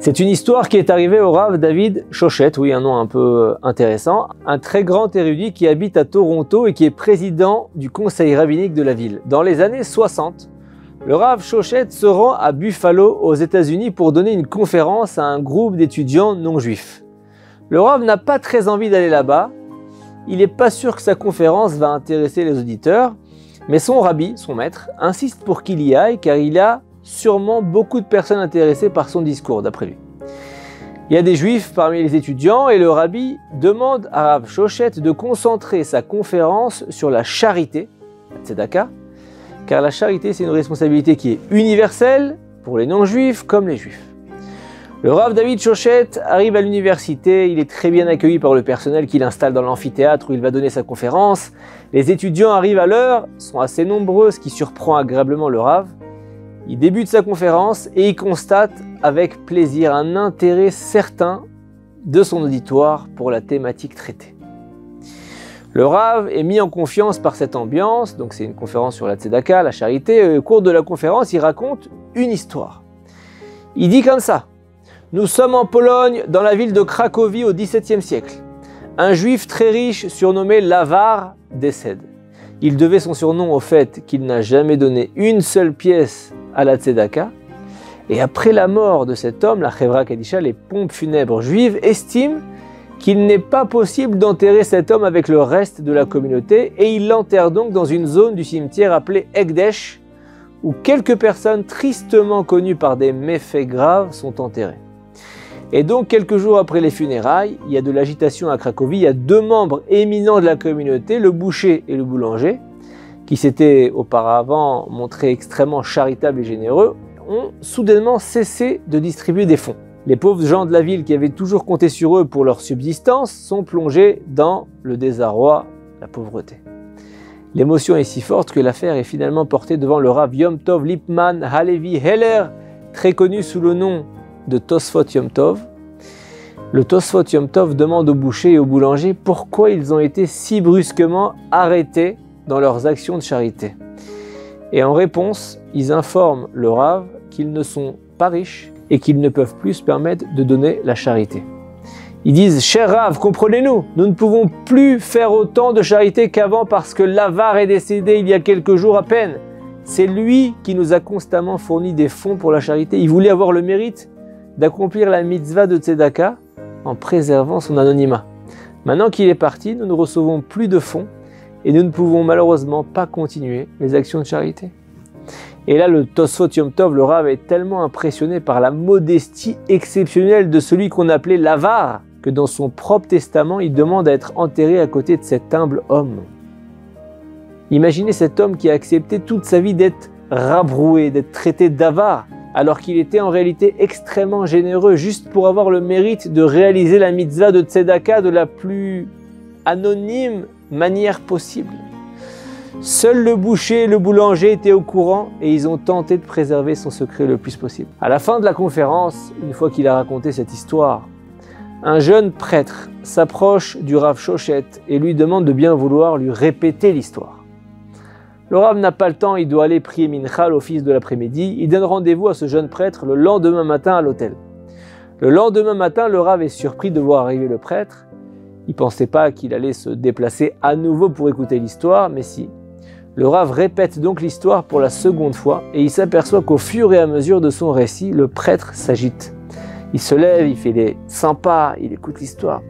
C'est une histoire qui est arrivée au Rav David Shochet, oui, un nom un peu intéressant, un très grand érudit qui habite à Toronto et qui est président du conseil rabbinique de la ville. Dans les années 60, le Rav Shochet se rend à Buffalo, aux États-Unis, pour donner une conférence à un groupe d'étudiants non juifs. Le Rav n'a pas très envie d'aller là-bas, il n'est pas sûr que sa conférence va intéresser les auditeurs, mais son rabbi, son maître, insiste pour qu'il y aille car il a sûrement beaucoup de personnes intéressées par son discours, d'après lui. Il y a des juifs parmi les étudiants et le rabbi demande à Rav Shochet de concentrer sa conférence sur la charité, la tzedaka, car la charité c'est une responsabilité qui est universelle pour les non-juifs comme les juifs. Le Rav David Shochet arrive à l'université, il est très bien accueilli par le personnel qui l'installe dans l'amphithéâtre où il va donner sa conférence. Les étudiants arrivent à l'heure, sont assez nombreux, ce qui surprend agréablement le Rav. Il débute sa conférence et il constate avec plaisir un intérêt certain de son auditoire pour la thématique traitée. Le Rav est mis en confiance par cette ambiance, donc c'est une conférence sur la tzedaka, la charité, et au cours de la conférence, il raconte une histoire. Il dit comme ça: nous sommes en Pologne, dans la ville de Cracovie au XVIIe siècle. Un juif très riche, surnommé l'Avare, décède. Il devait son surnom au fait qu'il n'a jamais donné une seule pièce à la tzedaka. Et après la mort de cet homme, la Chevra Kadisha, les pompes funèbres juives, estiment qu'il n'est pas possible d'enterrer cet homme avec le reste de la communauté et il l'enterre donc dans une zone du cimetière appelée Ekdesh, où quelques personnes tristement connues par des méfaits graves sont enterrées. Et donc, quelques jours après les funérailles, il y a de l'agitation à Cracovie, il y a deux membres éminents de la communauté, le boucher et le boulanger, qui s'étaient auparavant montrés extrêmement charitables et généreux, ont soudainement cessé de distribuer des fonds. Les pauvres gens de la ville qui avaient toujours compté sur eux pour leur subsistance sont plongés dans le désarroi, la pauvreté. L'émotion est si forte que l'affaire est finalement portée devant le Rav Yom Tov Lipman Halevi Heller, très connu sous le nom de Tosfot Yom Tov. Le Tosfot Yom Tov demande aux bouchers et aux boulangers pourquoi ils ont été si brusquement arrêtés dans leurs actions de charité. Et en réponse, ils informent le Rav qu'ils ne sont pas riches et qu'ils ne peuvent plus se permettre de donner la charité. Ils disent: cher Rav, comprenez-nous, nous ne pouvons plus faire autant de charité qu'avant parce que l'Avare est décédé il y a quelques jours à peine. C'est lui qui nous a constamment fourni des fonds pour la charité. Il voulait avoir le mérite d'accomplir la mitzvah de tzedaka en préservant son anonymat. Maintenant qu'il est parti, nous ne recevons plus de fonds et nous ne pouvons malheureusement pas continuer les actions de charité. Et là, le Tosfot Yom Tov, le Rav, est tellement impressionné par la modestie exceptionnelle de celui qu'on appelait l'Avare que dans son propre testament, il demande à être enterré à côté de cet humble homme. Imaginez cet homme qui a accepté toute sa vie d'être rabroué, d'être traité d'avare, alors qu'il était en réalité extrêmement généreux, juste pour avoir le mérite de réaliser la mitzvah de tzedaka de la plus anonyme manière possible. Seul le boucher et le boulanger étaient au courant et ils ont tenté de préserver son secret le plus possible. À la fin de la conférence, une fois qu'il a raconté cette histoire, un jeune prêtre s'approche du Rav Shochet et lui demande de bien vouloir lui répéter l'histoire. Le Rav n'a pas le temps, il doit aller prier Mincha l'office de l'après-midi. Il donne rendez-vous à ce jeune prêtre le lendemain matin à l'hôtel. Le lendemain matin, le Rav est surpris de voir arriver le prêtre. Il ne pensait pas qu'il allait se déplacer à nouveau pour écouter l'histoire, mais si. Le Rav répète donc l'histoire pour la seconde fois et il s'aperçoit qu'au fur et à mesure de son récit, le prêtre s'agite. Il se lève, il fait des sympas, il écoute l'histoire.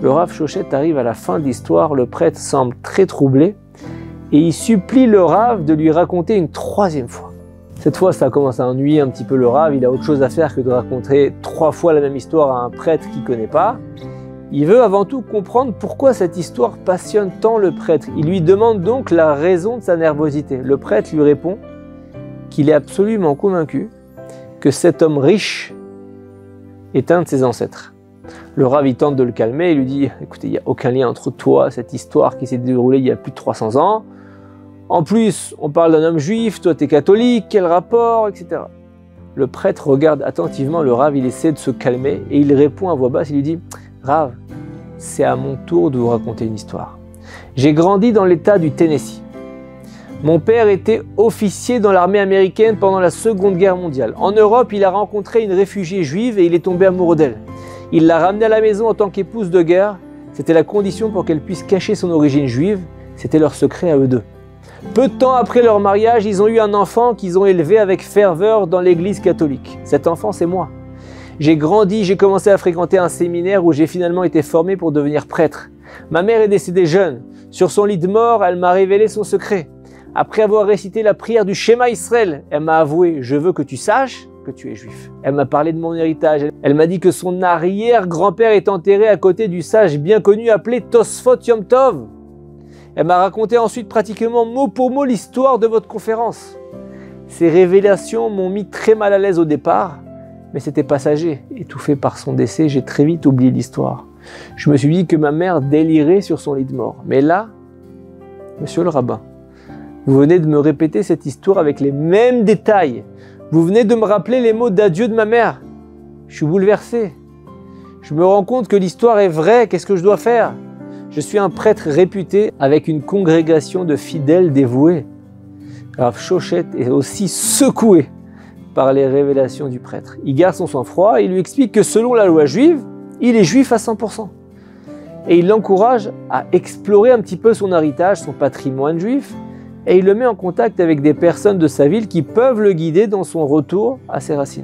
Le Rav Shochet arrive à la fin de l'histoire, le prêtre semble très troublé et il supplie le Rav de lui raconter une troisième fois. Cette fois, ça commence à ennuyer un petit peu le Rav, il a autre chose à faire que de raconter 3 fois la même histoire à un prêtre qu'il ne connaît pas. Il veut avant tout comprendre pourquoi cette histoire passionne tant le prêtre. Il lui demande donc la raison de sa nervosité. Le prêtre lui répond qu'il est absolument convaincu que cet homme riche est un de ses ancêtres. Le Rav il tente de le calmer et lui dit « Écoutez, il n'y a aucun lien entre toi, cette histoire qui s'est déroulée il y a plus de 300 ans. En plus, on parle d'un homme juif, toi tu es catholique, quel rapport, etc. » Le prêtre regarde attentivement le Rav, il essaie de se calmer et il répond à voix basse, il lui dit « Rav, c'est à mon tour de vous raconter une histoire. J'ai grandi dans l'état du Tennessee. Mon père était officier dans l'armée américaine pendant la Seconde Guerre mondiale. En Europe, il a rencontré une réfugiée juive et il est tombé amoureux d'elle. Il l'a ramenée à la maison en tant qu'épouse de guerre. C'était la condition pour qu'elle puisse cacher son origine juive. C'était leur secret à eux deux. Peu de temps après leur mariage, ils ont eu un enfant qu'ils ont élevé avec ferveur dans l'église catholique. Cet enfant, c'est moi. J'ai grandi, j'ai commencé à fréquenter un séminaire où j'ai finalement été formé pour devenir prêtre. Ma mère est décédée jeune. Sur son lit de mort, elle m'a révélé son secret. Après avoir récité la prière du Shema Israël, elle m'a avoué « Je veux que tu saches que tu es juif ». Elle m'a parlé de mon héritage. Elle m'a dit que son arrière-grand-père est enterré à côté du sage bien connu appelé Tosfot Yom Tov. Elle m'a raconté ensuite pratiquement mot pour mot l'histoire de votre conférence. Ces révélations m'ont mis très mal à l'aise au départ, mais c'était passager. Étouffé par son décès, j'ai très vite oublié l'histoire. Je me suis dit que ma mère délirait sur son lit de mort. Mais là, monsieur le rabbin, vous venez de me répéter cette histoire avec les mêmes détails. Vous venez de me rappeler les mots d'adieu de ma mère. Je suis bouleversé. Je me rends compte que l'histoire est vraie. Qu'est-ce que je dois faire? Je suis un prêtre réputé avec une congrégation de fidèles dévoués. Rav Shoshet est aussi secoué par les révélations du prêtre. Il garde son sang-froid et il lui explique que selon la loi juive, il est juif à 100%. Et il l'encourage à explorer un petit peu son héritage, son patrimoine juif, et il le met en contact avec des personnes de sa ville qui peuvent le guider dans son retour à ses racines.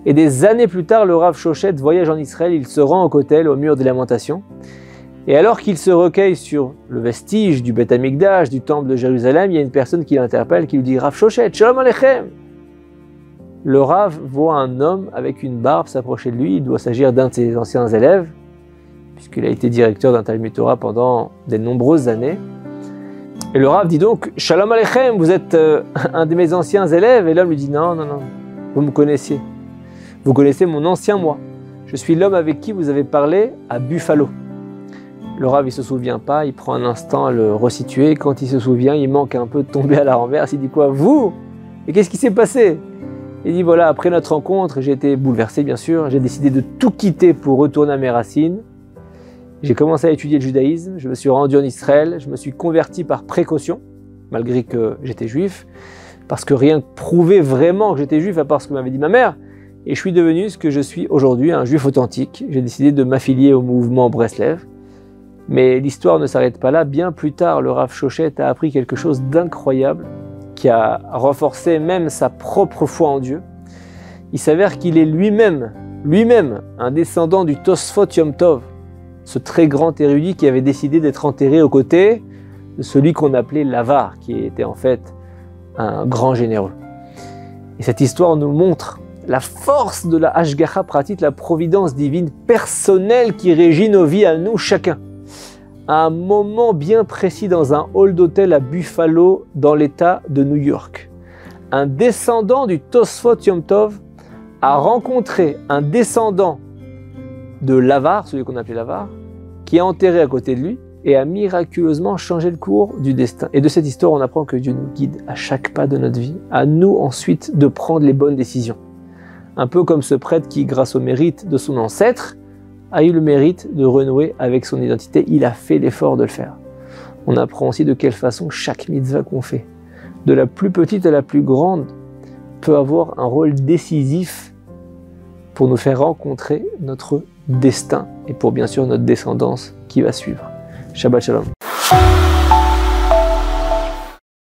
Et des années plus tard, le Rav Shoshet voyage en Israël, il se rend au Kotel, au mur des lamentations, et alors qu'il se recueille sur le vestige du Beth Amikdash, du temple de Jérusalem, il y a une personne qui l'interpelle, qui lui dit « Rav Shoshet, Shalom Aleichem !» Le Rav voit un homme avec une barbe s'approcher de lui, il doit s'agir d'un de ses anciens élèves, puisqu'il a été directeur d'un Talmud Torah pendant de nombreuses années. Et le Rav dit donc « Shalom Aleichem, vous êtes un de mes anciens élèves ?» Et l'homme lui dit « Non, non, non, vous me connaissiez. Vous connaissez mon ancien moi. Je suis l'homme avec qui vous avez parlé à Buffalo. » Le Rav, il ne se souvient pas, il prend un instant à le resituer. Quand il se souvient, il manque un peu de tomber à la renverse. Il dit quoi? Vous? Et qu'est-ce qui s'est passé? Il dit voilà, après notre rencontre, j'ai été bouleversé bien sûr. J'ai décidé de tout quitter pour retourner à mes racines. J'ai commencé à étudier le judaïsme. Je me suis rendu en Israël. Je me suis converti par précaution, malgré que j'étais juif. Parce que rien ne prouvait vraiment que j'étais juif à part ce que m'avait dit ma mère. Et je suis devenu ce que je suis aujourd'hui, un juif authentique. J'ai décidé de m'affilier au mouvement Breslev. Mais l'histoire ne s'arrête pas là. Bien plus tard, le Rav Shoshet a appris quelque chose d'incroyable qui a renforcé même sa propre foi en Dieu. Il s'avère qu'il est lui-même un descendant du Tosfot Yom Tov, ce très grand érudit qui avait décidé d'être enterré aux côtés de celui qu'on appelait l'Avar, qui était en fait un grand généreux. Et cette histoire nous montre la force de la Hashgacha pratique, la providence divine personnelle qui régit nos vies à nous chacun. À un moment bien précis dans un hall d'hôtel à Buffalo, dans l'État de New York, un descendant du Tosfot Yom Tov a rencontré un descendant de l'Avar, celui qu'on appelait l'Avar, qui est enterré à côté de lui et a miraculeusement changé le cours du destin. Et de cette histoire, on apprend que Dieu nous guide à chaque pas de notre vie, à nous ensuite de prendre les bonnes décisions. Un peu comme ce prêtre qui, grâce au mérite de son ancêtre, a eu le mérite de renouer avec son identité. Il a fait l'effort de le faire. On apprend aussi de quelle façon chaque mitzvah qu'on fait, de la plus petite à la plus grande, peut avoir un rôle décisif pour nous faire rencontrer notre destin et pour bien sûr notre descendance qui va suivre. Shabbat Shalom.